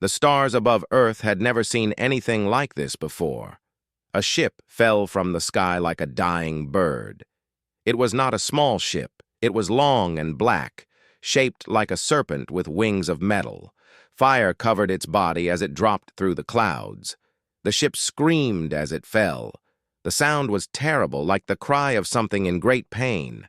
The stars above Earth had never seen anything like this before. A ship fell from the sky like a dying bird. It was not a small ship. It was long and black, shaped like a serpent with wings of metal. Fire covered its body as it dropped through the clouds. The ship screamed as it fell. The sound was terrible, like the cry of something in great pain.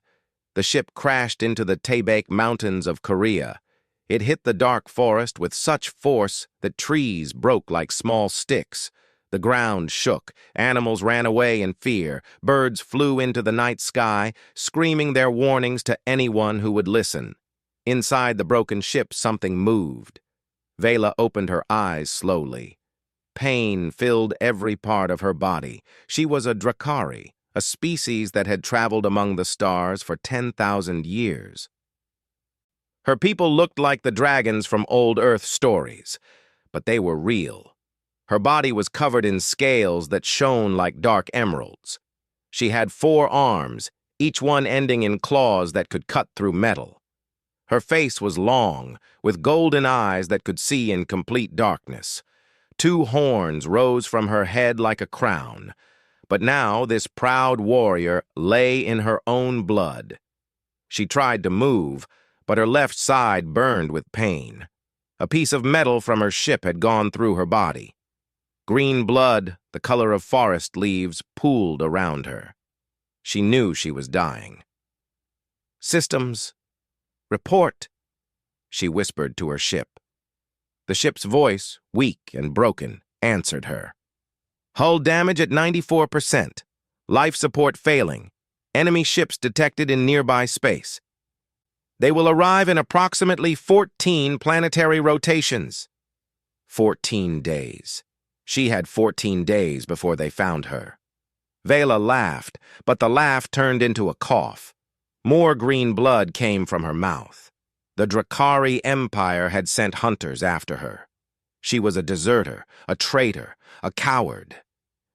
The ship crashed into the Taebaek Mountains of Korea. It hit the dark forest with such force that trees broke like small sticks. The ground shook, animals ran away in fear, birds flew into the night sky, screaming their warnings to anyone who would listen. Inside the broken ship, something moved. Vela opened her eyes slowly. Pain filled every part of her body. She was a Drakari, a species that had traveled among the stars for 10,000 years. Her people looked like the dragons from old Earth stories, but they were real. Her body was covered in scales that shone like dark emeralds. She had 4 arms, each one ending in claws that could cut through metal. Her face was long, with golden eyes that could see in complete darkness. 2 horns rose from her head like a crown. But now this proud warrior lay in her own blood. She tried to move, but her left side burned with pain. A piece of metal from her ship had gone through her body. Green blood, the color of forest leaves, pooled around her. She knew she was dying. "Systems, report," she whispered to her ship. The ship's voice, weak and broken, answered her. "Hull damage at 94%. Life support failing. Enemy ships detected in nearby space. They will arrive in approximately 14 planetary rotations." 14 days. She had 14 days before they found her. Vela laughed, but the laugh turned into a cough. More green blood came from her mouth. The Drakari Empire had sent hunters after her. She was a deserter, a traitor, a coward.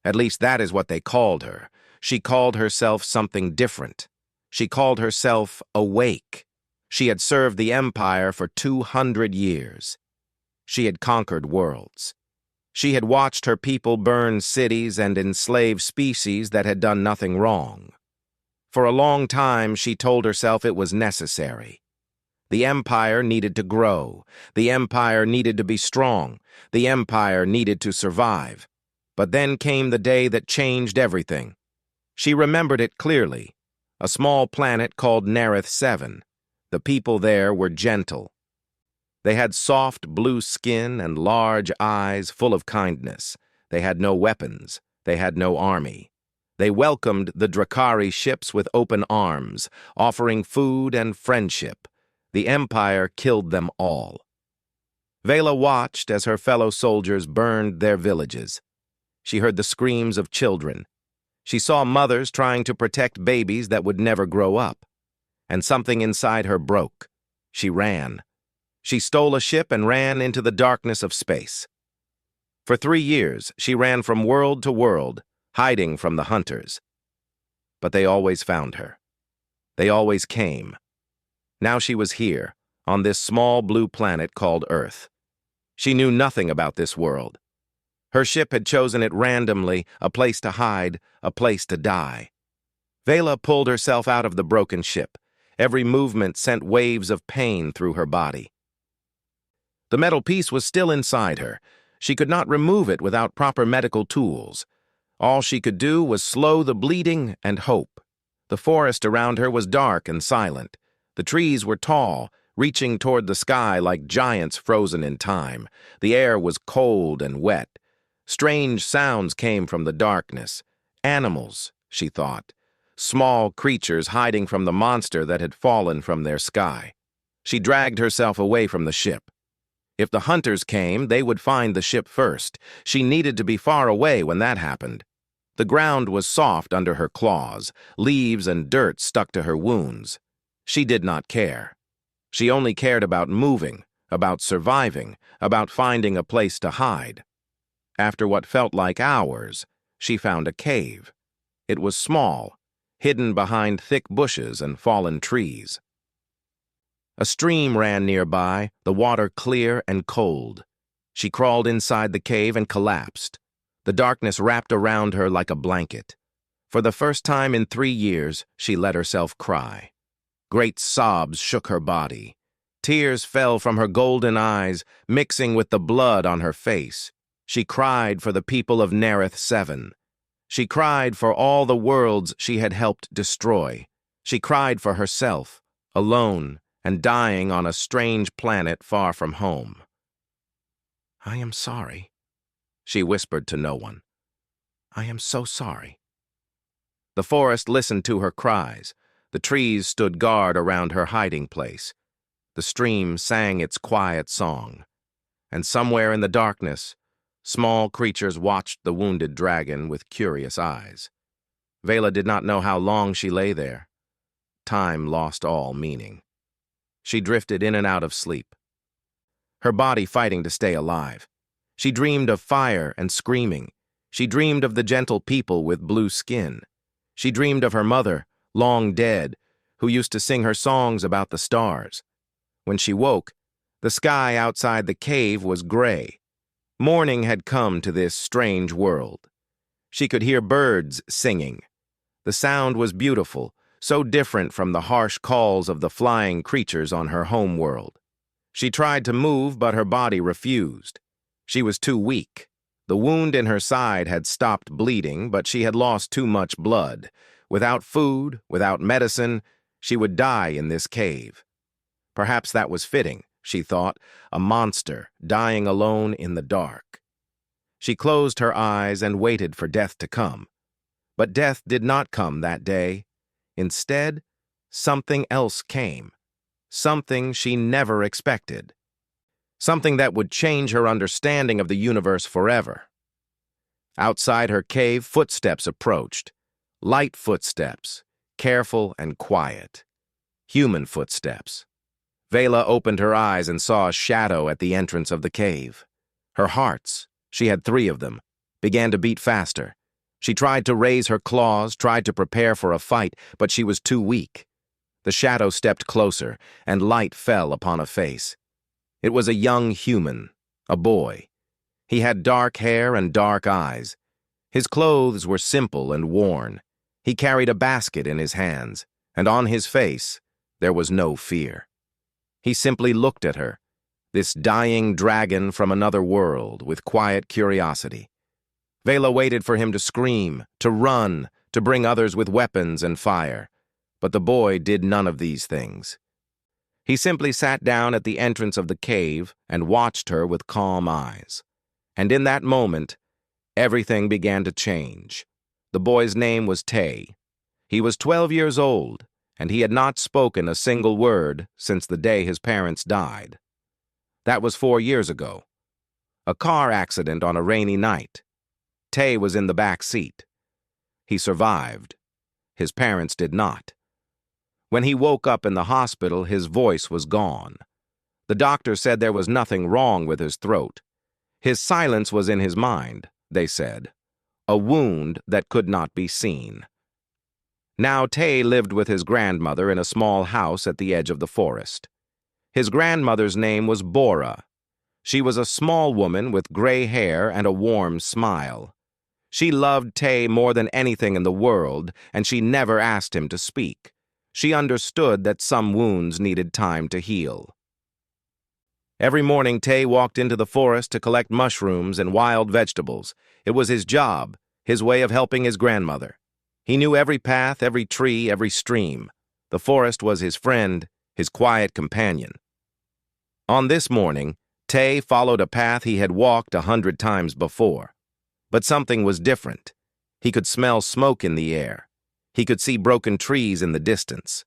At least that is what they called her. She called herself something different. She called herself awake. She had served the Empire for 200 years. She had conquered worlds. She had watched her people burn cities and enslave species that had done nothing wrong. For a long time, she told herself it was necessary. The Empire needed to grow. The Empire needed to be strong. The Empire needed to survive. But then came the day that changed everything. She remembered it clearly. A small planet called Narith 7. The people there were gentle. They had soft blue skin and large eyes full of kindness. They had no weapons. They had no army. They welcomed the Drakari ships with open arms, offering food and friendship. The Empire killed them all. Vela watched as her fellow soldiers burned their villages. She heard the screams of children. She saw mothers trying to protect babies that would never grow up. And something inside her broke. She ran. She stole a ship and ran into the darkness of space. For 3 years, she ran from world to world, hiding from the hunters. But they always found her. They always came. Now she was here, on this small blue planet called Earth. She knew nothing about this world. Her ship had chosen it randomly, a place to hide, a place to die. Vela pulled herself out of the broken ship. Every movement sent waves of pain through her body. The metal piece was still inside her. She could not remove it without proper medical tools. All she could do was slow the bleeding and hope. The forest around her was dark and silent. The trees were tall, reaching toward the sky like giants frozen in time. The air was cold and wet. Strange sounds came from the darkness. Animals, she thought. Small creatures hiding from the monster that had fallen from their sky. She dragged herself away from the ship. If the hunters came, they would find the ship first. She needed to be far away when that happened. The ground was soft under her claws. Leaves and dirt stuck to her wounds. She did not care. She only cared about moving, about surviving, about finding a place to hide. After what felt like hours, she found a cave. It was small, hidden behind thick bushes and fallen trees. A stream ran nearby, the water clear and cold. She crawled inside the cave and collapsed. The darkness wrapped around her like a blanket. For the first time in 3 years, she let herself cry. Great sobs shook her body. Tears fell from her golden eyes, mixing with the blood on her face. She cried for the people of Nareth 7. She cried for all the worlds she had helped destroy. She cried for herself, alone and dying on a strange planet far from home. "I am sorry," she whispered to no one. "I am so sorry." The forest listened to her cries. The trees stood guard around her hiding place. The stream sang its quiet song. And somewhere in the darkness, small creatures watched the wounded dragon with curious eyes. Vela did not know how long she lay there. Time lost all meaning. She drifted in and out of sleep, her body fighting to stay alive. She dreamed of fire and screaming. She dreamed of the gentle people with blue skin. She dreamed of her mother, long dead, who used to sing her songs about the stars. When she woke, the sky outside the cave was gray. Morning had come to this strange world. She could hear birds singing. The sound was beautiful, so different from the harsh calls of the flying creatures on her home world. She tried to move, but her body refused. She was too weak. The wound in her side had stopped bleeding, but she had lost too much blood. Without food, without medicine, she would die in this cave. Perhaps that was fitting, she thought, a monster dying alone in the dark. She closed her eyes and waited for death to come. But death did not come that day. Instead, something else came. Something she never expected. Something that would change her understanding of the universe forever. Outside her cave, footsteps approached. Light footsteps, careful and quiet. Human footsteps. Vela opened her eyes and saw a shadow at the entrance of the cave. Her hearts, she had 3 of them, began to beat faster. She tried to raise her claws, tried to prepare for a fight, but she was too weak. The shadow stepped closer, and light fell upon a face. It was a young human, a boy. He had dark hair and dark eyes. His clothes were simple and worn. He carried a basket in his hands, and on his face there was no fear. He simply looked at her, this dying dragon from another world, with quiet curiosity. Vela waited for him to scream, to run, to bring others with weapons and fire. But the boy did none of these things. He simply sat down at the entrance of the cave and watched her with calm eyes. And in that moment, everything began to change. The boy's name was Tay. He was 12 years old, and he had not spoken a single word since the day his parents died. That was 4 years ago. A car accident on a rainy night. Tay was in the back seat. He survived. His parents did not. When he woke up in the hospital, his voice was gone. The doctor said there was nothing wrong with his throat. His silence was in his mind, they said. A wound that could not be seen. Now Tay lived with his grandmother in a small house at the edge of the forest. His grandmother's name was Bora. She was a small woman with gray hair and a warm smile. She loved Tay more than anything in the world, and she never asked him to speak. She understood that some wounds needed time to heal. Every morning, Tay walked into the forest to collect mushrooms and wild vegetables. It was his job, his way of helping his grandmother. He knew every path, every tree, every stream. The forest was his friend, his quiet companion. On this morning, Tay followed a path he had walked 100 times before. But something was different. He could smell smoke in the air. He could see broken trees in the distance.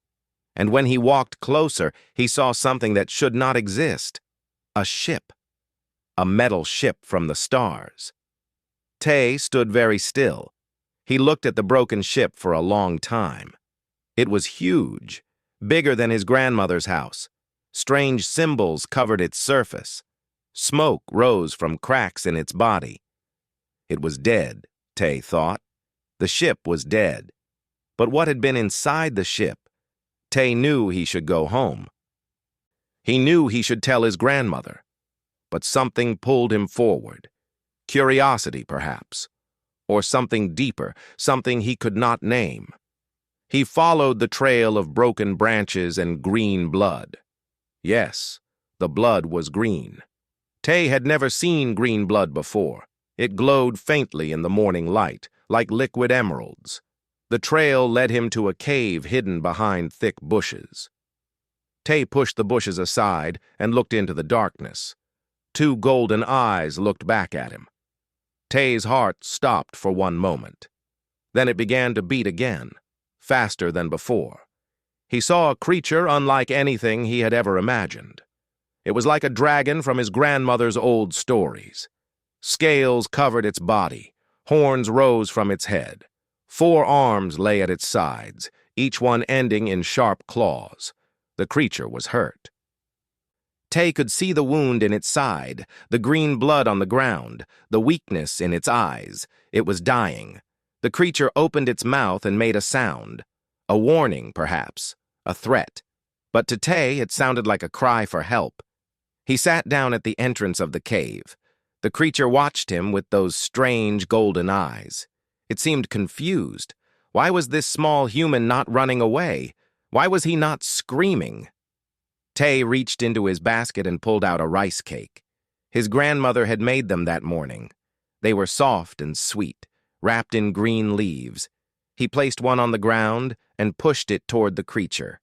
And when he walked closer, he saw something that should not exist. A ship. A metal ship from the stars. Tay stood very still. He looked at the broken ship for a long time. It was huge, bigger than his grandmother's house. Strange symbols covered its surface. Smoke rose from cracks in its body. It was dead, Tay thought. The ship was dead. But what had been inside the ship? Tay knew he should go home. He knew he should tell his grandmother. but something pulled him forward. Curiosity, perhaps. Or something deeper, something he could not name. He followed the trail of broken branches and green blood. Yes, the blood was green. Tay had never seen green blood before. It glowed faintly in the morning light, like liquid emeralds. The trail led him to a cave hidden behind thick bushes. Tay pushed the bushes aside and looked into the darkness. Two golden eyes looked back at him. Tay's heart stopped for one moment. Then it began to beat again, faster than before. He saw a creature unlike anything he had ever imagined. It was like a dragon from his grandmother's old stories. Scales covered its body, horns rose from its head. 4 arms lay at its sides, each one ending in sharp claws. The creature was hurt. Tay could see the wound in its side, the green blood on the ground, the weakness in its eyes. It was dying. The creature opened its mouth and made a sound. A warning, perhaps. A threat. But to Tay, it sounded like a cry for help. He sat down at the entrance of the cave. The creature watched him with those strange golden eyes. It seemed confused. Why was this small human not running away? Why was he not screaming? Tay reached into his basket and pulled out a rice cake. His grandmother had made them that morning. They were soft and sweet, wrapped in green leaves. He placed one on the ground and pushed it toward the creature.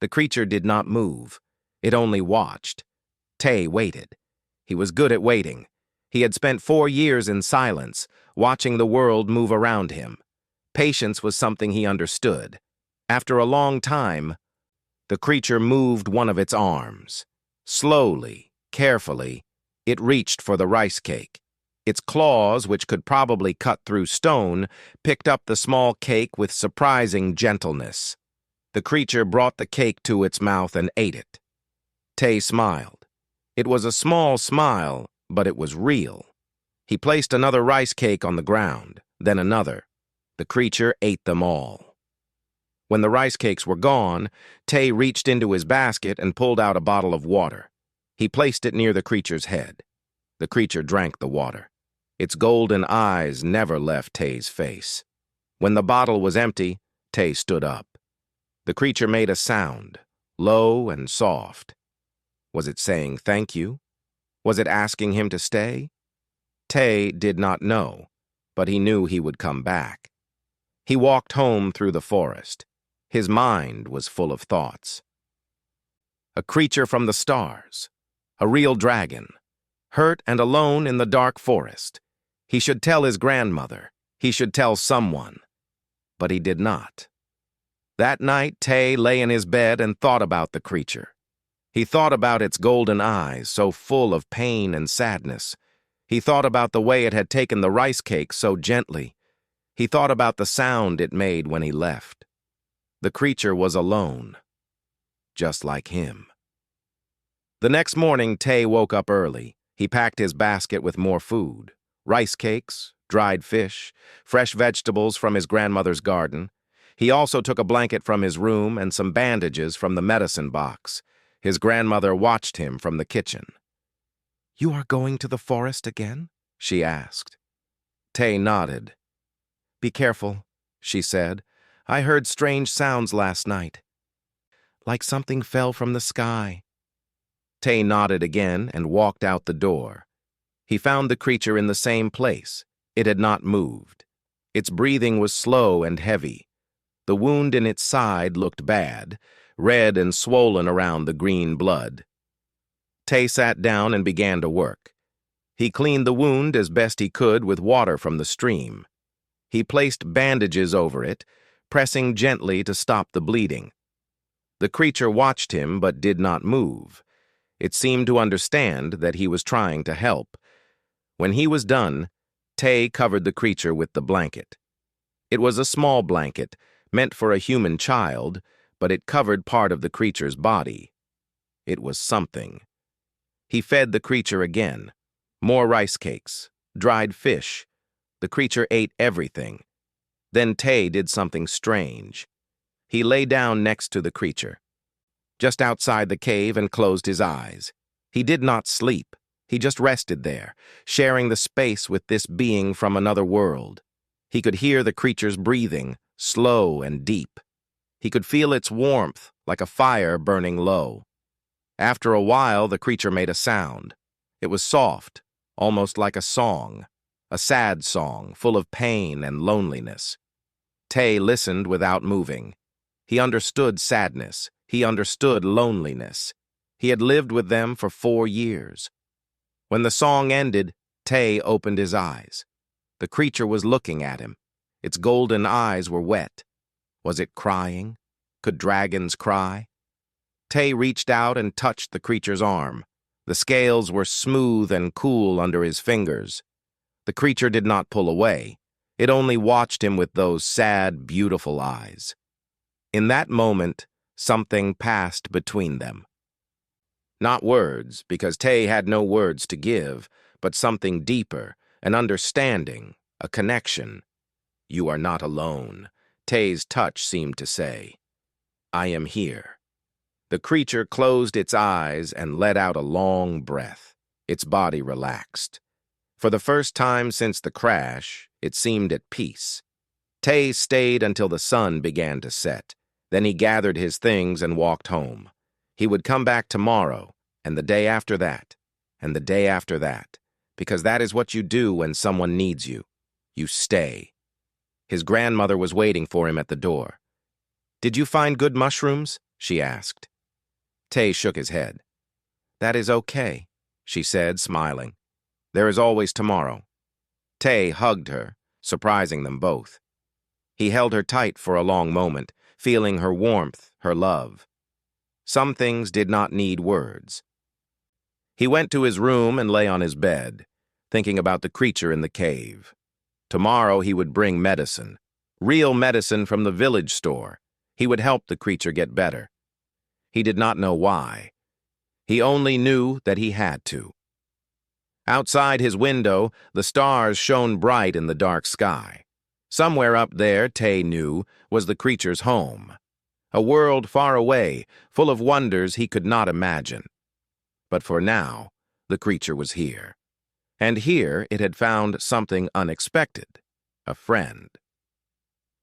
The creature did not move. It only watched. Tay waited. He was good at waiting. He had spent 4 years in silence, watching the world move around him. Patience was something he understood. After a long time, the creature moved one of its arms. Slowly, carefully, it reached for the rice cake. Its claws, which could probably cut through stone, picked up the small cake with surprising gentleness. The creature brought the cake to its mouth and ate it. Tay smiled. It was a small smile, but it was real. He placed another rice cake on the ground, then another. The creature ate them all. When the rice cakes were gone, Tay reached into his basket and pulled out a bottle of water. He placed it near the creature's head. The creature drank the water. Its golden eyes never left Tay's face. When the bottle was empty, Tay stood up. The creature made a sound, low and soft. Was it saying thank you? Was it asking him to stay? Tay did not know, but he knew he would come back. He walked home through the forest. His mind was full of thoughts. A creature from the stars. A real dragon. Hurt and alone in the dark forest. He should tell his grandmother. He should tell someone. But he did not. That night, Tay lay in his bed and thought about the creature. He thought about its golden eyes, so full of pain and sadness. He thought about the way it had taken the rice cake so gently. He thought about the sound it made when he left. The creature was alone, just like him. The next morning, Tay woke up early. He packed his basket with more food. Rice cakes, dried fish, fresh vegetables from his grandmother's garden. He also took a blanket from his room and some bandages from the medicine box. His grandmother watched him from the kitchen. "You are going to the forest again?" she asked. Tay nodded. "Be careful," she said. "I heard strange sounds last night. Like something fell from the sky." Tay nodded again and walked out the door. He found the creature in the same place. It had not moved. Its breathing was slow and heavy. The wound in its side looked bad, red and swollen around the green blood. Tay sat down and began to work. He cleaned the wound as best he could with water from the stream. He placed bandages over it, pressing gently to stop the bleeding. The creature watched him but did not move. It seemed to understand that he was trying to help. When he was done, Tay covered the creature with the blanket. It was a small blanket, meant for a human child, but it covered part of the creature's body. It was something. He fed the creature again. More rice cakes, dried fish. The creature ate everything. Then Tay did something strange. He lay down next to the creature, just outside the cave, and closed his eyes. He did not sleep. He just rested there, sharing the space with this being from another world. He could hear the creature's breathing, slow and deep. He could feel its warmth, like a fire burning low. After a while, the creature made a sound. It was soft, almost like a song, a sad song, full of pain and loneliness. Tay listened without moving. He understood sadness. He understood loneliness. He had lived with them for 4 years. When the song ended, Tay opened his eyes. The creature was looking at him. Its golden eyes were wet. Was it crying? Could dragons cry? Tay reached out and touched the creature's arm. The scales were smooth and cool under his fingers. The creature did not pull away. It only watched him with those sad, beautiful eyes. In that moment, something passed between them. Not words, because Tay had no words to give, but something deeper, an understanding, a connection. You are not alone, Tay's touch seemed to say. I am here. The creature closed its eyes and let out a long breath. Its body relaxed. For the first time since the crash, it seemed at peace. Tay stayed until the sun began to set. Then he gathered his things and walked home. He would come back tomorrow, and the day after that, and the day after that, because that is what you do when someone needs you. You stay. His grandmother was waiting for him at the door. Did you find good mushrooms? She asked. Tay shook his head. That is okay, she said, smiling. There is always tomorrow. Tay hugged her, surprising them both. He held her tight for a long moment, feeling her warmth, her love. Some things did not need words. He went to his room and lay on his bed, thinking about the creature in the cave. Tomorrow he would bring medicine, real medicine from the village store. He would help the creature get better. He did not know why. He only knew that he had to. Outside his window, the stars shone bright in the dark sky. Somewhere up there, Tay knew, was the creature's home. A world far away, full of wonders he could not imagine. But for now, the creature was here. And here it had found something unexpected, a friend.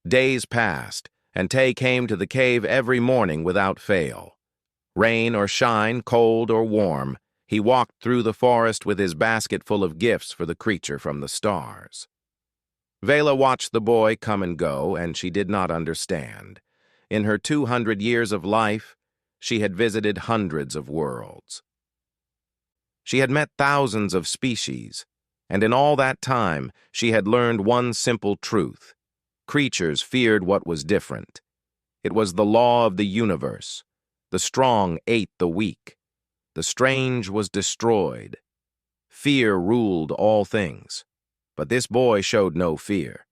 Days passed, and Tay came to the cave every morning without fail. Rain or shine, cold or warm, he walked through the forest with his basket full of gifts for the creature from the stars. Vela watched the boy come and go, and she did not understand. In her 200 years of life, she had visited hundreds of worlds. She had met thousands of species, and in all that time, she had learned one simple truth. Creatures feared what was different. It was the law of the universe. The strong ate the weak. The strange was destroyed. Fear ruled all things. But this boy showed no fear.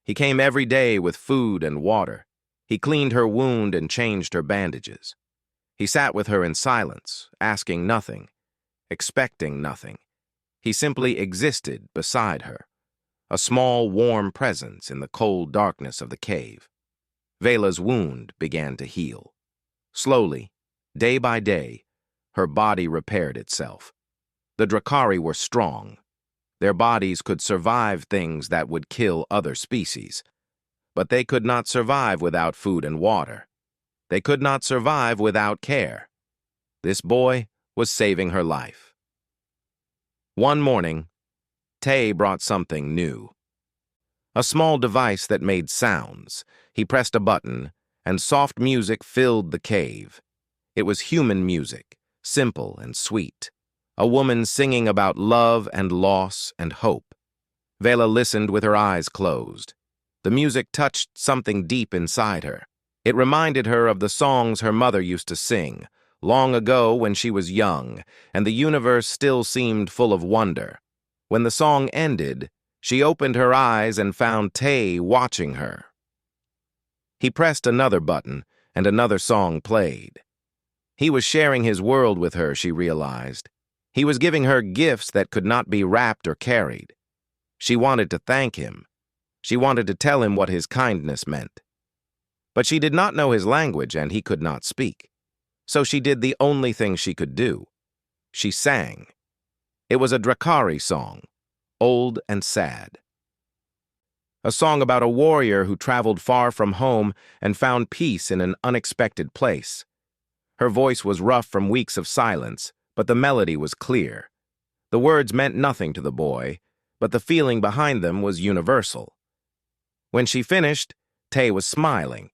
He came every day with food and water. He cleaned her wound and changed her bandages. He sat with her in silence, asking nothing, expecting nothing. He simply existed beside her, a small, warm presence in the cold darkness of the cave. Vela's wound began to heal. Slowly, day by day, her body repaired itself. The Drakari were strong. Their bodies could survive things that would kill other species. But they could not survive without food and water. They could not survive without care. This boy was saving her life. One morning, Tay brought something new. A small device that made sounds. He pressed a button, and soft music filled the cave. It was human music, simple and sweet. A woman singing about love and loss and hope. Vela listened with her eyes closed. The music touched something deep inside her. It reminded her of the songs her mother used to sing, long ago when she was young, and the universe still seemed full of wonder. When the song ended, she opened her eyes and found Tay watching her. He pressed another button, and another song played. He was sharing his world with her, she realized. He was giving her gifts that could not be wrapped or carried. She wanted to thank him. She wanted to tell him what his kindness meant. But she did not know his language, and he could not speak. So she did the only thing she could do. She sang. It was a Drakari song, old and sad. A song about a warrior who traveled far from home and found peace in an unexpected place. Her voice was rough from weeks of silence, but the melody was clear. The words meant nothing to the boy, but the feeling behind them was universal. When she finished, Tay was smiling.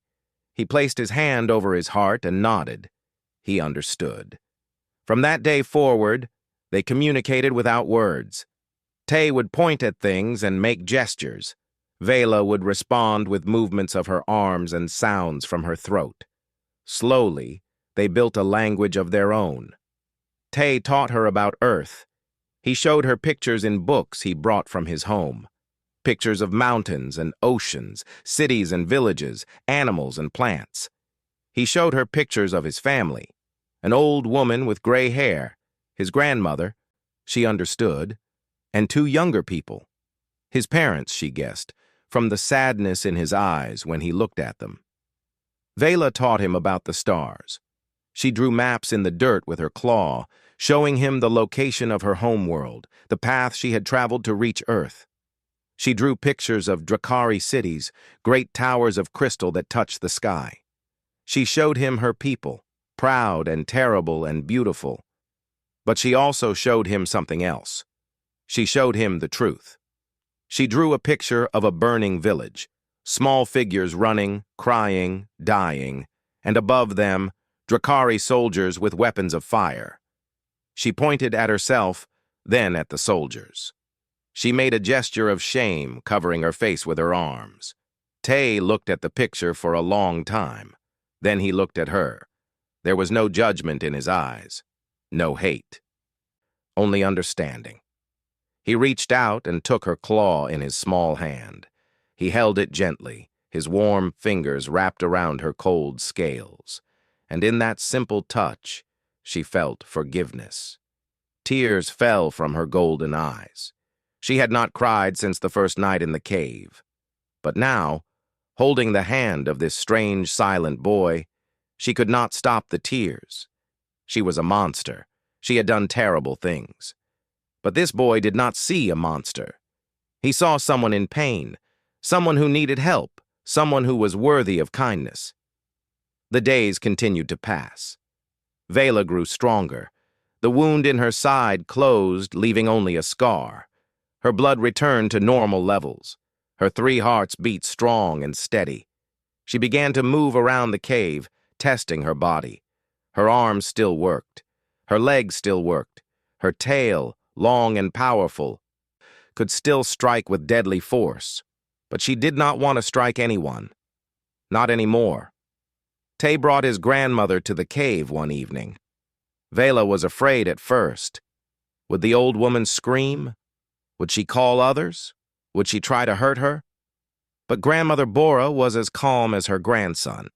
He placed his hand over his heart and nodded. He understood. From that day forward, they communicated without words. Tay would point at things and make gestures. Vela would respond with movements of her arms and sounds from her throat. Slowly, they built a language of their own. Tay taught her about Earth. He showed her pictures in books he brought from his home. Pictures of mountains and oceans, cities and villages, animals and plants. He showed her pictures of his family. An old woman with gray hair, his grandmother, she understood, and two younger people. His parents, she guessed, from the sadness in his eyes when he looked at them. Vela taught him about the stars. She drew maps in the dirt with her claw, showing him the location of her homeworld, the path she had traveled to reach Earth. She drew pictures of Drakari cities, great towers of crystal that touched the sky. She showed him her people, proud and terrible and beautiful. But she also showed him something else. She showed him the truth. She drew a picture of a burning village, small figures running, crying, dying, and above them, Drakari soldiers with weapons of fire. She pointed at herself, then at the soldiers. She made a gesture of shame, covering her face with her arms. Tay looked at the picture for a long time. Then he looked at her. There was no judgment in his eyes, no hate, only understanding. He reached out and took her claw in his small hand. He held it gently, his warm fingers wrapped around her cold scales. And in that simple touch, she felt forgiveness. Tears fell from her golden eyes. She had not cried since the first night in the cave. But now, holding the hand of this strange, silent boy, she could not stop the tears. She was a monster. She had done terrible things. But this boy did not see a monster. He saw someone in pain, someone who needed help, someone who was worthy of kindness. The days continued to pass. Vela grew stronger. The wound in her side closed, leaving only a scar. Her blood returned to normal levels. Her 3 hearts beat strong and steady. She began to move around the cave, testing her body. Her arms still worked. Her legs still worked. Her tail, long and powerful, could still strike with deadly force. But she did not want to strike anyone. Not anymore. Tay brought his grandmother to the cave one evening. Vela was afraid at first. Would the old woman scream? Would she call others? Would she try to hurt her? But Grandmother Bora was as calm as her grandson.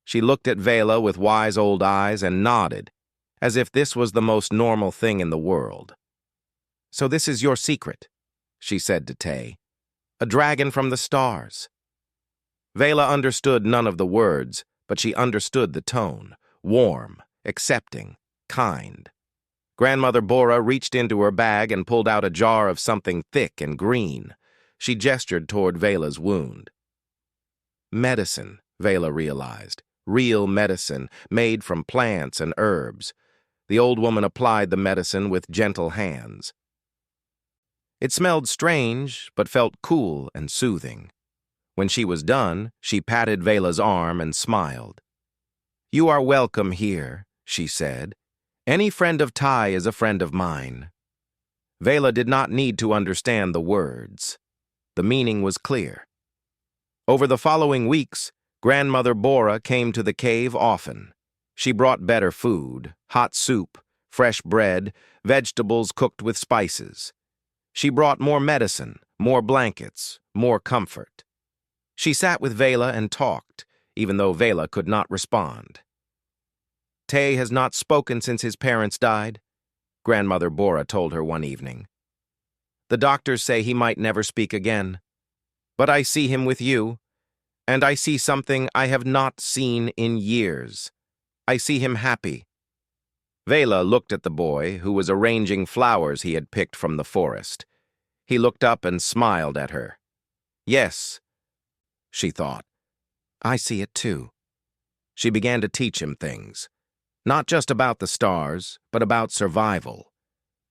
She looked at Vela with wise old eyes and nodded, as if this was the most normal thing in the world. "So this is your secret," she said to Tay. "A dragon from the stars." Vela understood none of the words, but she understood the tone, warm, accepting, kind. Grandmother Bora reached into her bag and pulled out a jar of something thick and green. She gestured toward Vela's wound. Medicine, Vela realized. Real medicine, made from plants and herbs. The old woman applied the medicine with gentle hands. It smelled strange, but felt cool and soothing. When she was done, she patted Vela's arm and smiled. "You are welcome here," she said. "Any friend of Tai is a friend of mine." Vela did not need to understand the words. The meaning was clear. Over the following weeks, Grandmother Bora came to the cave often. She brought better food, hot soup, fresh bread, vegetables cooked with spices. She brought more medicine, more blankets, more comfort. She sat with Vela and talked, even though Vela could not respond. "Tay has not spoken since his parents died," Grandmother Bora told her one evening. "The doctors say he might never speak again. But I see him with you, and I see something I have not seen in years. I see him happy." Vela looked at the boy, who was arranging flowers he had picked from the forest. He looked up and smiled at her. Yes, she thought. I see it too. She began to teach him things. Not just about the stars, but about survival.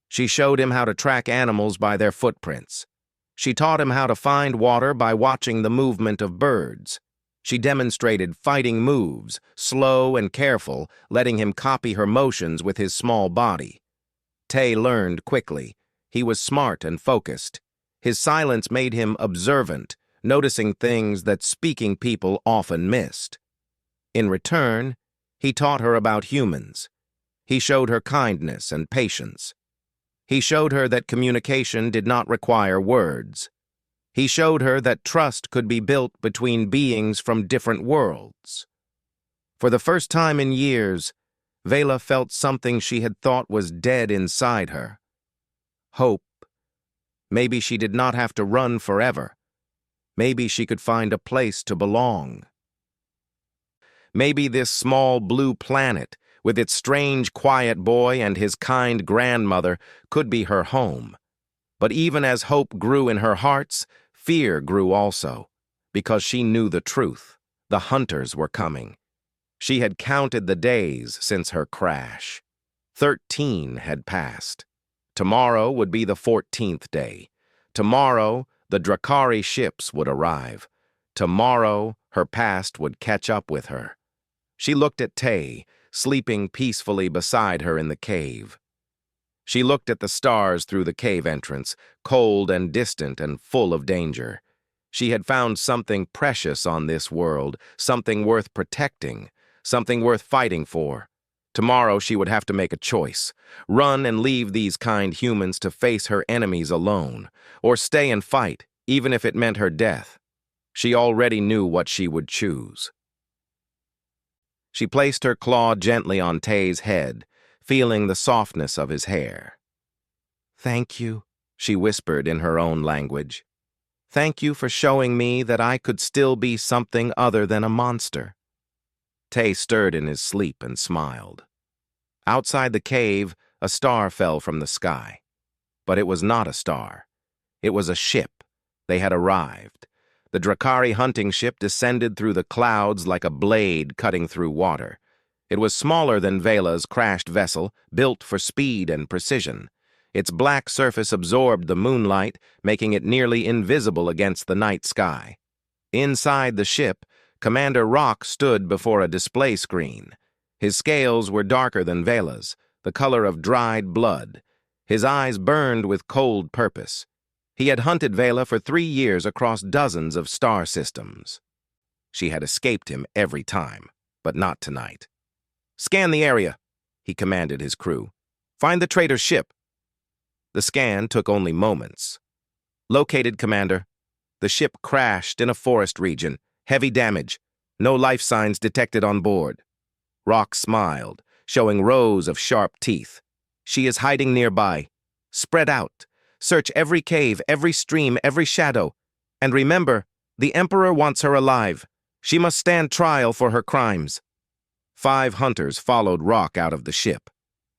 She showed him how to track animals by their footprints. She taught him how to find water by watching the movement of birds. She demonstrated fighting moves, slow and careful, letting him copy her motions with his small body. Tay learned quickly. He was smart and focused. His silence made him observant, noticing things that speaking people often missed. In return, he taught her about humans. He showed her kindness and patience. He showed her that communication did not require words. He showed her that trust could be built between beings from different worlds. For the first time in years, Vela felt something she had thought was dead inside her. Hope. Maybe she did not have to run forever. Maybe she could find a place to belong. Maybe this small blue planet, with its strange quiet boy and his kind grandmother, could be her home. But even as hope grew in her hearts, fear grew also, because she knew the truth. The hunters were coming. She had counted the days since her crash. 13 had passed. Tomorrow would be the 14th day. Tomorrow, the Drakari ships would arrive. Tomorrow, her past would catch up with her. She looked at Tay, sleeping peacefully beside her in the cave. She looked at the stars through the cave entrance, cold and distant and full of danger. She had found something precious on this world, something worth protecting, something worth fighting for. Tomorrow she would have to make a choice, run and leave these kind humans to face her enemies alone, or stay and fight, even if it meant her death. She already knew what she would choose. She placed her claw gently on Tay's head, feeling the softness of his hair. "Thank you," she whispered in her own language. "Thank you for showing me that I could still be something other than a monster." Tay stirred in his sleep and smiled. Outside the cave, a star fell from the sky. But it was not a star. It was a ship. They had arrived. The Drakari hunting ship descended through the clouds like a blade cutting through water. It was smaller than Vela's crashed vessel, built for speed and precision. Its black surface absorbed the moonlight, making it nearly invisible against the night sky. Inside the ship, Commander Rock stood before a display screen. His scales were darker than Vela's, the color of dried blood. His eyes burned with cold purpose. He had hunted Vela for 3 years across dozens of star systems. She had escaped him every time, but not tonight. "Scan the area," he commanded his crew. "Find the traitor's ship." The scan took only moments. "Located, Commander. The ship crashed in a forest region. Heavy damage. No life signs detected on board." Rock smiled, showing rows of sharp teeth. "She is hiding nearby. Spread out. Search every cave, every stream, every shadow. And remember, the Emperor wants her alive. She must stand trial for her crimes." 5 hunters followed Rock out of the ship.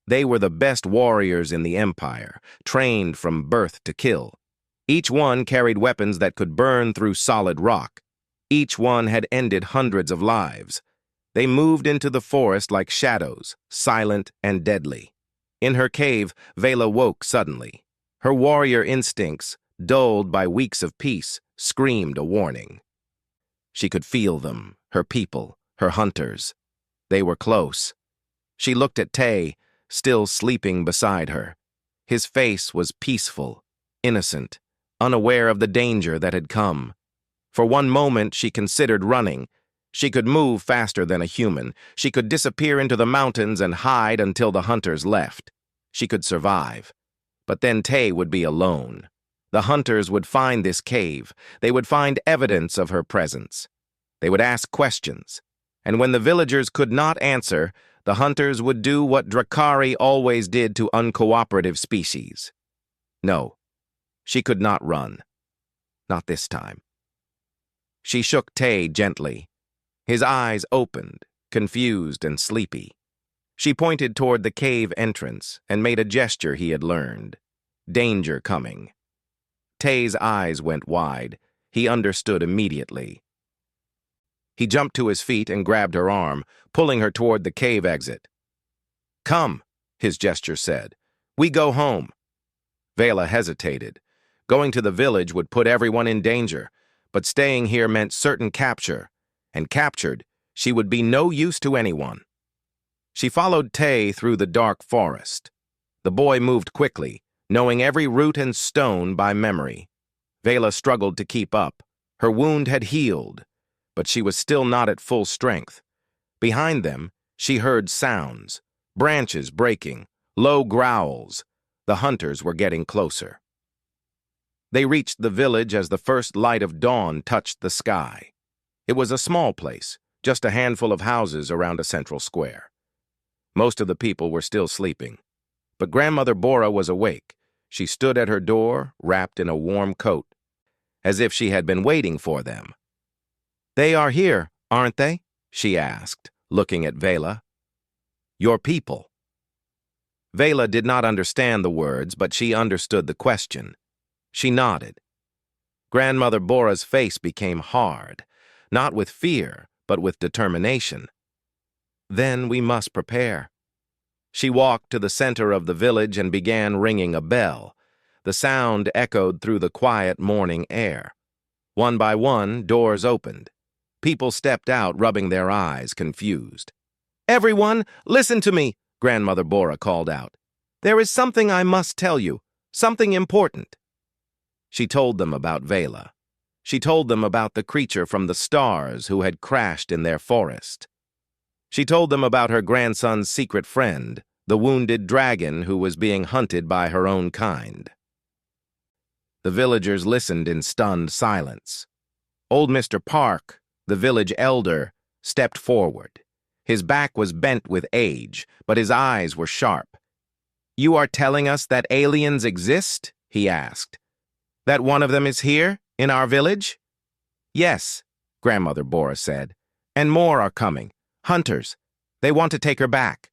They were the best warriors in the Empire, trained from birth to kill. Each one carried weapons that could burn through solid rock. Each one had ended hundreds of lives. They moved into the forest like shadows, silent and deadly. In her cave, Vela woke suddenly. Her warrior instincts, dulled by weeks of peace, screamed a warning. She could feel them, her people, her hunters. They were close. She looked at Tay, still sleeping beside her. His face was peaceful, innocent, unaware of the danger that had come. For one moment she considered running. She could move faster than a human. She could disappear into the mountains and hide until the hunters left. She could survive. But then Tay would be alone. The hunters would find this cave. They would find evidence of her presence. They would ask questions. And when the villagers could not answer, the hunters would do what Drakari always did to uncooperative species. No, she could not run. Not this time. She shook Tay gently. His eyes opened, confused and sleepy. She pointed toward the cave entrance and made a gesture he had learned. Danger coming. Tay's eyes went wide. He understood immediately. He jumped to his feet and grabbed her arm, pulling her toward the cave exit. "Come," his gesture said. "We go home." Vela hesitated. Going to the village would put everyone in danger, but staying here meant certain capture, and captured, she would be no use to anyone. She followed Tay through the dark forest. The boy moved quickly, knowing every root and stone by memory. Vela struggled to keep up. Her wound had healed, but she was still not at full strength. Behind them, she heard sounds, branches breaking, low growls. The hunters were getting closer. They reached the village as the first light of dawn touched the sky. It was a small place, just a handful of houses around a central square. Most of the people were still sleeping, but Grandmother Bora was awake. She stood at her door, wrapped in a warm coat, as if she had been waiting for them. "They are here, aren't they?" she asked, looking at Vela. "Your people." Vela did not understand the words, but she understood the question. She nodded. Grandmother Bora's face became hard, not with fear, but with determination. "Then we must prepare." She walked to the center of the village and began ringing a bell. The sound echoed through the quiet morning air. One by one, doors opened. People stepped out, rubbing their eyes, confused. "Everyone, listen to me," Grandmother Bora called out. "There is something I must tell you, something important." She told them about Vela. She told them about the creature from the stars who had crashed in their forest. She told them about her grandson's secret friend, the wounded dragon who was being hunted by her own kind. The villagers listened in stunned silence. Old Mr. Park, the village elder, stepped forward. His back was bent with age, but his eyes were sharp. "You are telling us that aliens exist?" he asked. "That one of them is here, in our village?" "Yes," Grandmother Bora said. "And more are coming. Hunters. They want to take her back."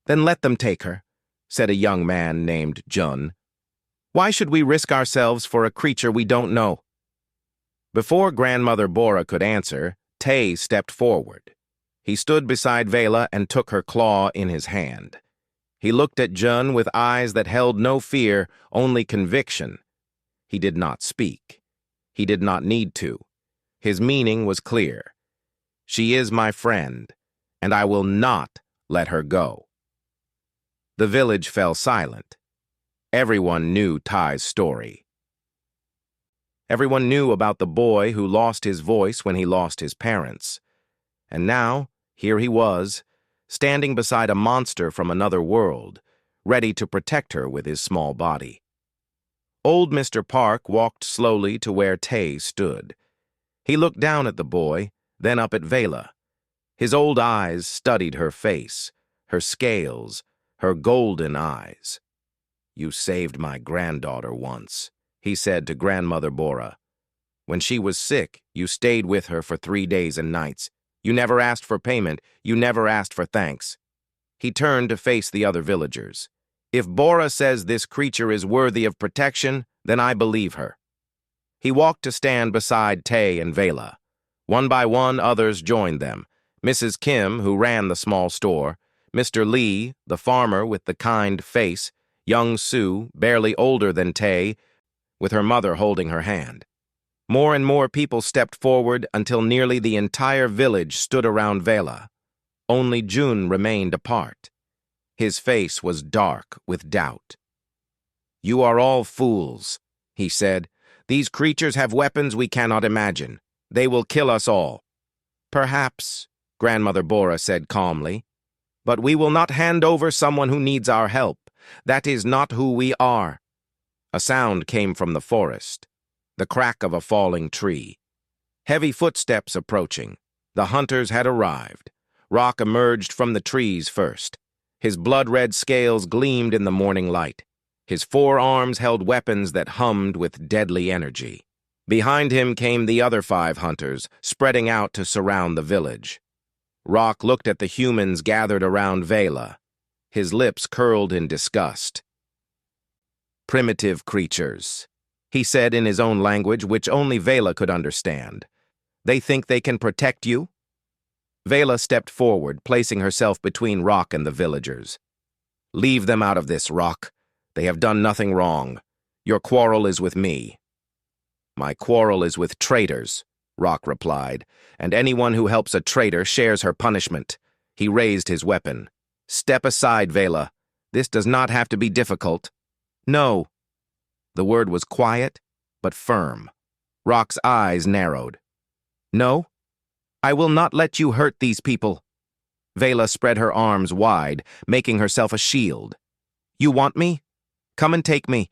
"Then let them take her," said a young man named Jun. "Why should we risk ourselves for a creature we don't know?" Before Grandmother Bora could answer, Tay stepped forward. He stood beside Vela and took her claw in his hand. He looked at Jun with eyes that held no fear, only conviction. He did not speak. He did not need to. His meaning was clear. She is my friend, and I will not let her go. The village fell silent. Everyone knew Ty's story. Everyone knew about the boy who lost his voice when he lost his parents. And now, here he was, standing beside a monster from another world, ready to protect her with his small body. Old Mr. Park walked slowly to where Tay stood. He looked down at the boy, then up at Vela. His old eyes studied her face, her scales, her golden eyes. "You saved my granddaughter once," he said to Grandmother Bora. "When she was sick, you stayed with her for 3 days and nights. You never asked for payment. You never asked for thanks." He turned to face the other villagers. "If Bora says this creature is worthy of protection, then I believe her." He walked to stand beside Tay and Vela. One by one, others joined them. Mrs. Kim, who ran the small store, Mr. Lee, the farmer with the kind face, young Sue, barely older than Tay, with her mother holding her hand. More and more people stepped forward until nearly the entire village stood around Vela. Only Jun remained apart. His face was dark with doubt. "You are all fools," he said. "These creatures have weapons we cannot imagine. They will kill us all." "Perhaps," Grandmother Bora said calmly. "But we will not hand over someone who needs our help. That is not who we are." A sound came from the forest, the crack of a falling tree. Heavy footsteps approaching. The hunters had arrived. Rock emerged from the trees first. His blood-red scales gleamed in the morning light. His forearms held weapons that hummed with deadly energy. Behind him came the other 5 hunters, spreading out to surround the village. Rock looked at the humans gathered around Vela. His lips curled in disgust. "Primitive creatures," he said in his own language, which only Vela could understand. "They think they can protect you?" Vela stepped forward, placing herself between Rock and the villagers. "Leave them out of this, Rock. They have done nothing wrong. Your quarrel is with me." "My quarrel is with traitors," Rock replied, "and anyone who helps a traitor shares her punishment." He raised his weapon. "Step aside, Vela. This does not have to be difficult." "No." The word was quiet, but firm. Rock's eyes narrowed. "No? I will not let you hurt these people." Vela spread her arms wide, making herself a shield. "You want me? Come and take me.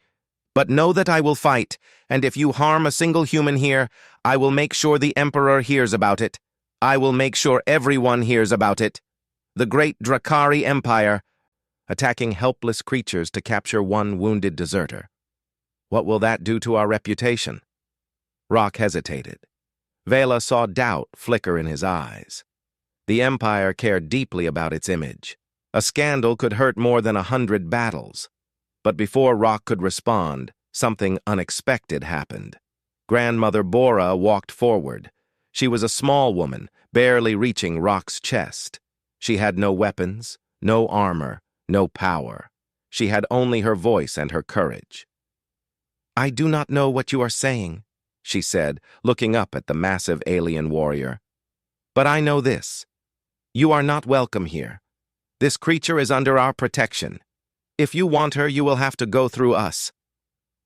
But know that I will fight, and if you harm a single human here, I will make sure the Emperor hears about it. I will make sure everyone hears about it. The great Drakari Empire, attacking helpless creatures to capture one wounded deserter. What will that do to our reputation?" Rock hesitated. Vela saw doubt flicker in his eyes. The Empire cared deeply about its image. A scandal could hurt more than 100 battles. But before Rock could respond, something unexpected happened. Grandmother Bora walked forward. She was a small woman, barely reaching Rock's chest. She had no weapons, no armor, no power. She had only her voice and her courage. "I do not know what you are saying," she said, looking up at the massive alien warrior. "But I know this. You are not welcome here. This creature is under our protection. If you want her, you will have to go through us."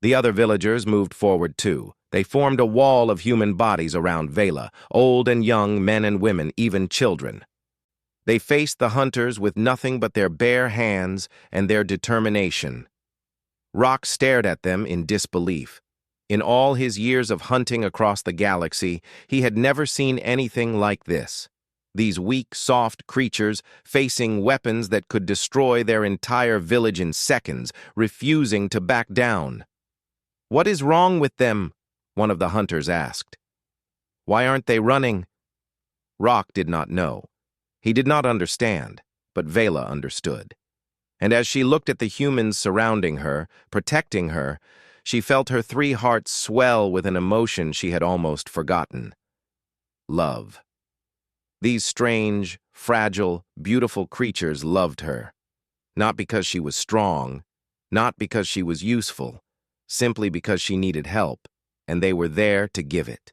The other villagers moved forward too. They formed a wall of human bodies around Vela, old and young, men and women, even children. They faced the hunters with nothing but their bare hands and their determination. Rock stared at them in disbelief. In all his years of hunting across the galaxy, he had never seen anything like this. These weak, soft creatures facing weapons that could destroy their entire village in seconds, refusing to back down. "What is wrong with them?" one of the hunters asked. "Why aren't they running?" Rock did not know. He did not understand, but Vela understood. And as she looked at the humans surrounding her, protecting her, she felt her 3 hearts swell with an emotion she had almost forgotten. Love. These strange, fragile, beautiful creatures loved her. Not because she was strong, not because she was useful, simply because she needed help, and they were there to give it.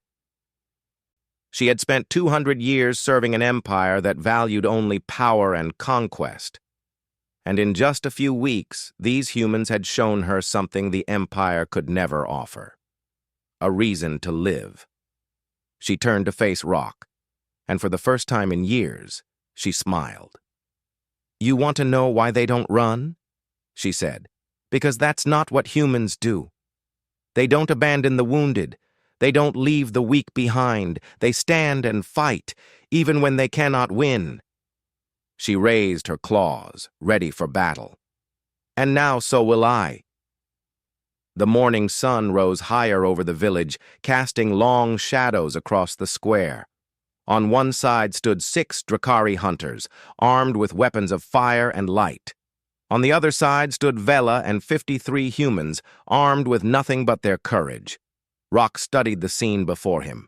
She had spent 200 years serving an empire that valued only power and conquest. And in just a few weeks, these humans had shown her something the empire could never offer. A reason to live. She turned to face Rock, and for the first time in years, she smiled. "You want to know why they don't run?" she said. "Because that's not what humans do. They don't abandon the wounded. They don't leave the weak behind. They stand and fight, even when they cannot win." She raised her claws, ready for battle. "And now so will I." The morning sun rose higher over the village, casting long shadows across the square. On one side stood 6 Drakari hunters, armed with weapons of fire and light. On the other side stood Vela and 53 humans, armed with nothing but their courage. Rock studied the scene before him.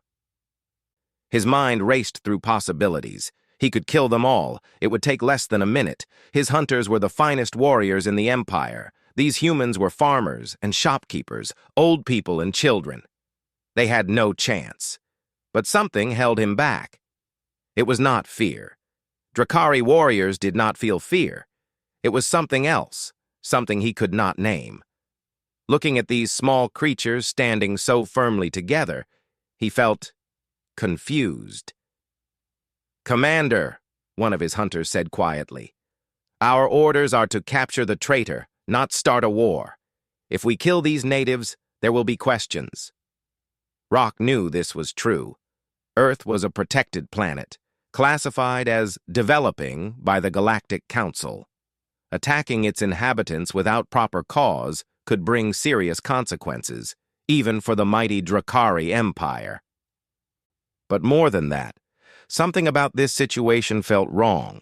His mind raced through possibilities. He could kill them all. It would take less than a minute. His hunters were the finest warriors in the Empire. These humans were farmers and shopkeepers, old people and children. They had no chance. But something held him back. It was not fear. Drakari warriors did not feel fear. It was something else, something he could not name. Looking at these small creatures standing so firmly together, he felt confused. "Commander," one of his hunters said quietly, "our orders are to capture the traitor, not start a war. If we kill these natives, there will be questions." Rock knew this was true. Earth was a protected planet, classified as developing by the Galactic Council. Attacking its inhabitants without proper cause could bring serious consequences, even for the mighty Drakari Empire. But more than that, Something about this situation felt wrong.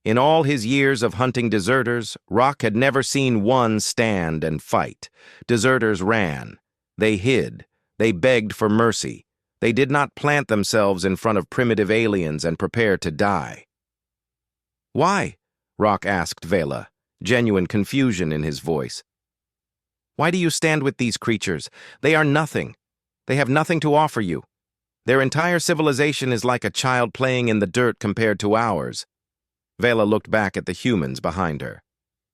In all his years of hunting deserters, Rock had never seen one stand and fight. Deserters ran. They hid. They begged for mercy. They did not plant themselves in front of primitive aliens and prepare to die. "Why?" Rock asked Vela, genuine confusion in his voice. "Why do you stand with these creatures? They are nothing. They have nothing to offer you. Their entire civilization is like a child playing in the dirt compared to ours." Vela looked back at the humans behind her.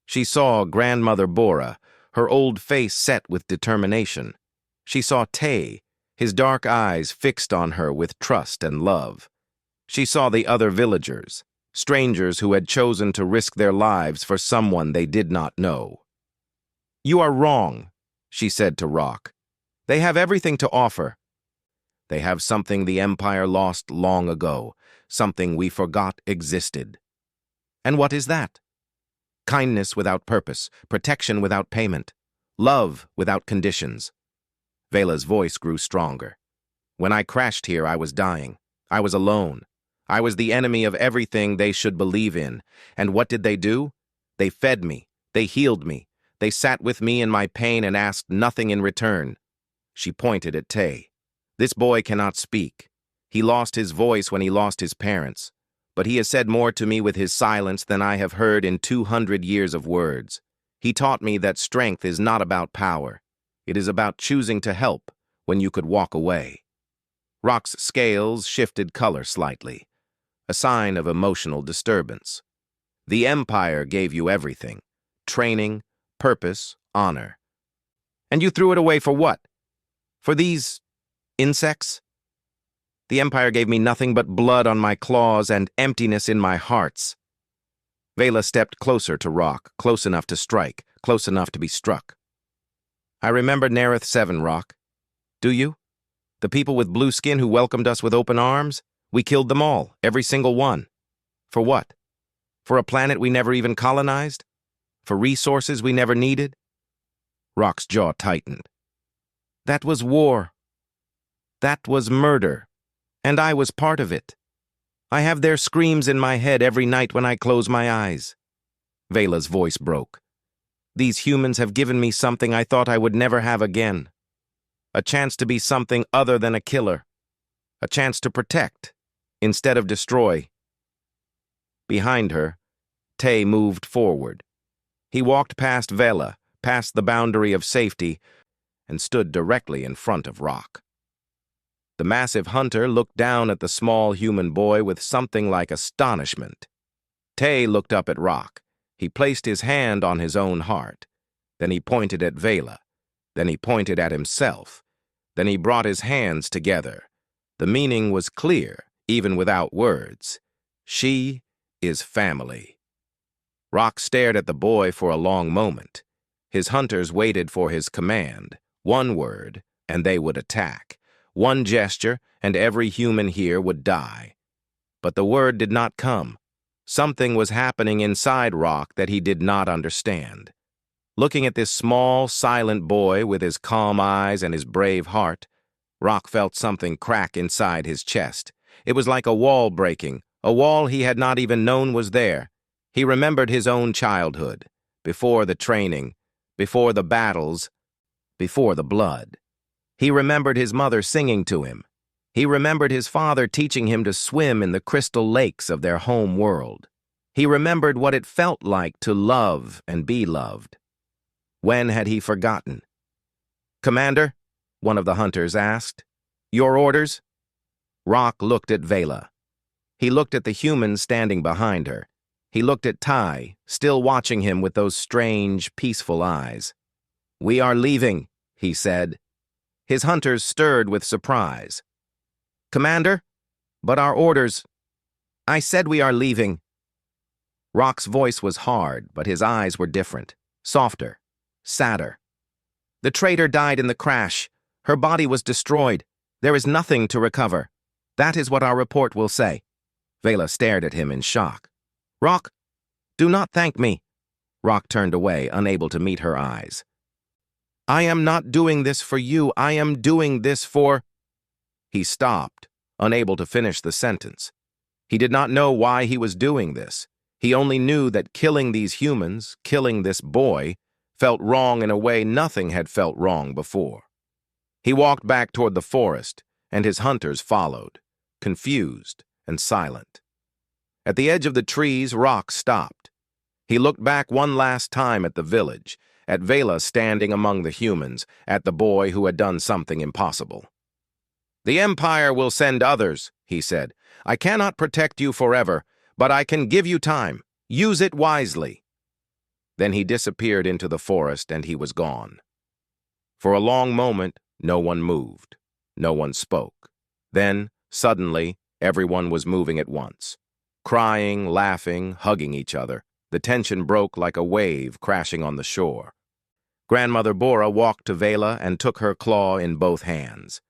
She saw Grandmother Bora, her old face set with determination. She saw Tay, his dark eyes fixed on her with trust and love. She saw the other villagers, strangers who had chosen to risk their lives for someone they did not know. "You are wrong," she said to Rock. "They have everything to offer. They have something the Empire lost long ago, something we forgot existed." "And what is that?" "Kindness without purpose, protection without payment, love without conditions." Vela's voice grew stronger. "When I crashed here, I was dying. I was alone. I was the enemy of everything they should believe in. And what did they do? They fed me. They healed me. They sat with me in my pain and asked nothing in return." She pointed at Tay. "This boy cannot speak. He lost his voice when he lost his parents. But he has said more to me with his silence than I have heard in 200 years of words. He taught me that strength is not about power. It is about choosing to help when you could walk away." Rock's scales shifted color slightly, a sign of emotional disturbance. "The Empire gave you everything: training, purpose, honor. And you threw it away for what? For these insects? The Empire gave me nothing but blood on my claws and emptiness in my hearts." Vela stepped closer to Rock, close enough to strike, close enough to be struck. "I remember Nareth 7, Rock. Do you? The people with blue skin who welcomed us with open arms? We killed them all, every single one. For what? For a planet we never even colonized? For resources we never needed?" Rock's jaw tightened. "That was war. That was murder. And I was part of it. I have their screams in my head every night when I close my eyes." Vela's voice broke. "These humans have given me something I thought I would never have again. A chance to be something other than a killer. A chance to protect, instead of destroy." Behind her, Tay moved forward. He walked past Vela, past the boundary of safety, and stood directly in front of Rock. The massive hunter looked down at the small human boy with something like astonishment. Tay looked up at Rock. He placed his hand on his own heart. Then he pointed at Vela. Then he pointed at himself. Then he brought his hands together. The meaning was clear, even without words. She is family. Rock stared at the boy for a long moment. His hunters waited for his command. One word, and they would attack. One gesture, and every human here would die. But the word did not come. Something was happening inside Rock that he did not understand. Looking at this small, silent boy with his calm eyes and his brave heart, Rock felt something crack inside his chest. It was like a wall breaking, a wall he had not even known was there. He remembered his own childhood, before the training, before the battles, before the blood. He remembered his mother singing to him. He remembered his father teaching him to swim in the crystal lakes of their home world. He remembered what it felt like to love and be loved. When had he forgotten? "Commander," one of the hunters asked, "your orders?" Rock looked at Vela. He looked at the humans standing behind her. He looked at Ty, still watching him with those strange, peaceful eyes. "We are leaving," he said. His hunters stirred with surprise. "Commander, but our orders—" "I said we are leaving." Rock's voice was hard, but his eyes were different, softer, sadder. "The traitor died in the crash. Her body was destroyed. There is nothing to recover. That is what our report will say." Vela stared at him in shock. "Rock, do not thank me." Rock turned away, unable to meet her eyes. "I am not doing this for you. I am doing this for—" He stopped, unable to finish the sentence. He did not know why he was doing this. He only knew that killing these humans, killing this boy, felt wrong in a way nothing had felt wrong before. He walked back toward the forest, and his hunters followed, confused and silent. At the edge of the trees, Rock stopped. He looked back one last time at the village, at Vela standing among the humans, at the boy who had done something impossible. "The Empire will send others," he said. "I cannot protect you forever, but I can give you time. Use it wisely." Then he disappeared into the forest, and he was gone. For a long moment, no one moved. No one spoke. Then, suddenly, everyone was moving at once. Crying, laughing, hugging each other. The tension broke like a wave crashing on the shore. Grandmother Bora walked to Vela and took her claw in both hands.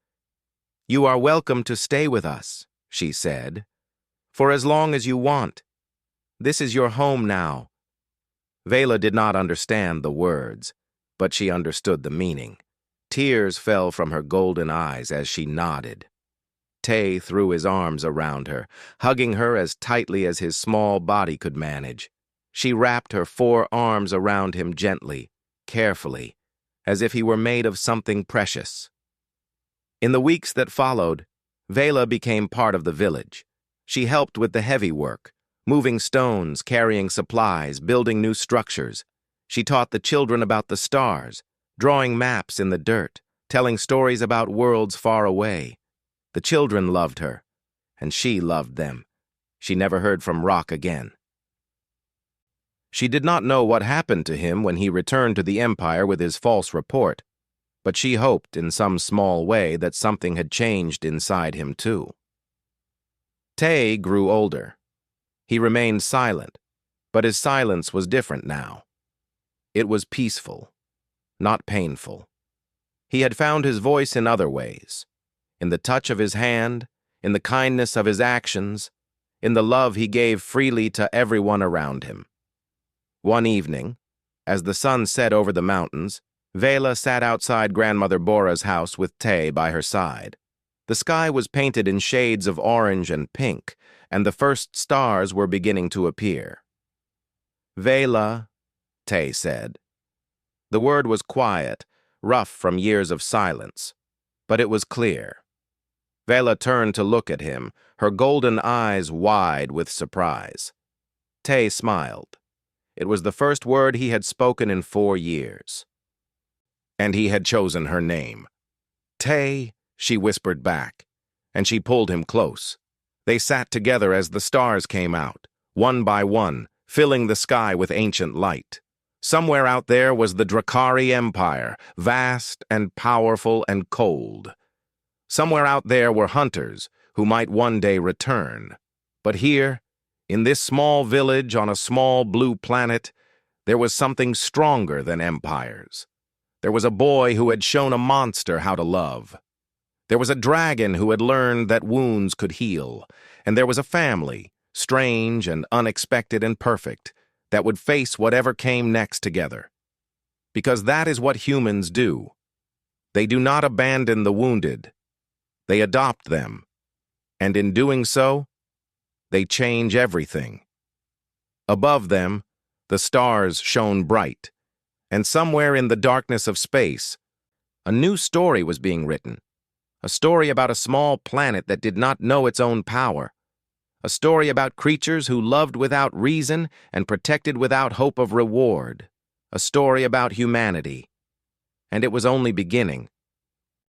"You are welcome to stay with us," she said, "for as long as you want. This is your home now." Vela did not understand the words, but she understood the meaning. Tears fell from her golden eyes as she nodded. Tay threw his arms around her, hugging her as tightly as his small body could manage. She wrapped her 4 arms around him gently, carefully, as if he were made of something precious. In the weeks that followed, Vela became part of the village. She helped with the heavy work, moving stones, carrying supplies, building new structures. She taught the children about the stars, drawing maps in the dirt, telling stories about worlds far away. The children loved her, and she loved them. She never heard from Rock again. She did not know what happened to him when he returned to the Empire with his false report, but she hoped in some small way that something had changed inside him too. Tay grew older. He remained silent, but his silence was different now. It was peaceful, not painful. He had found his voice in other ways, in the touch of his hand, in the kindness of his actions, in the love he gave freely to everyone around him. One evening, as the sun set over the mountains, Vela sat outside Grandmother Bora's house with Tay by her side. The sky was painted in shades of orange and pink, and the first stars were beginning to appear. "Vela," Tay said. The word was quiet, rough from years of silence, but it was clear. Vela turned to look at him, her golden eyes wide with surprise. Tay smiled. It was the first word he had spoken in 4 years. And he had chosen her name. "Tay," she whispered back, and she pulled him close. They sat together as the stars came out, one by one, filling the sky with ancient light. Somewhere out there was the Drakari Empire, vast and powerful and cold. Somewhere out there were hunters who might one day return. But here, in this small village on a small blue planet, there was something stronger than empires. There was a boy who had shown a monster how to love. There was a dragon who had learned that wounds could heal. And there was a family, strange and unexpected and perfect, that would face whatever came next together. Because that is what humans do. They do not abandon the wounded. They adopt them. And in doing so, they change everything. Above them, the stars shone bright, and somewhere in the darkness of space, a new story was being written. A story about a small planet that did not know its own power. A story about creatures who loved without reason and protected without hope of reward. A story about humanity. And it was only beginning.